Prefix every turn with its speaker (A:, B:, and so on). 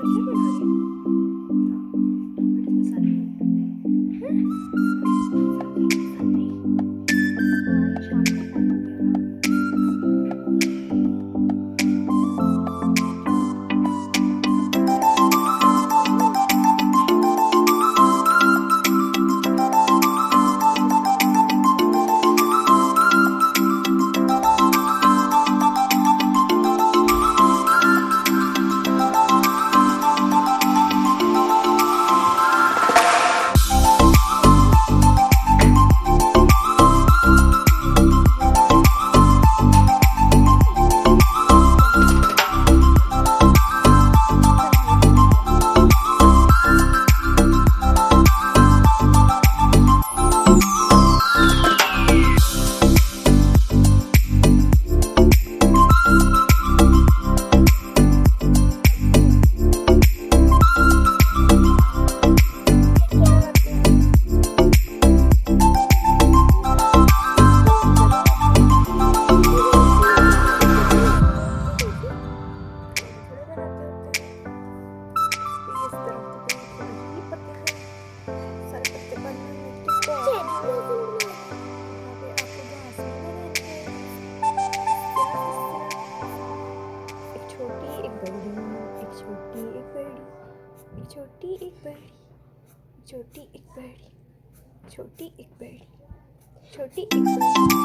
A: Burger बना रही हूँ। हाँ, बड़े मसाले हैं। साथ नहीं। हाँ, ये शाम का टाइम हो गया ना। छोटी एक बड़ी, छोटी एक बड़ी, छोटी एक बड़ी, छोटी एक बड़ी।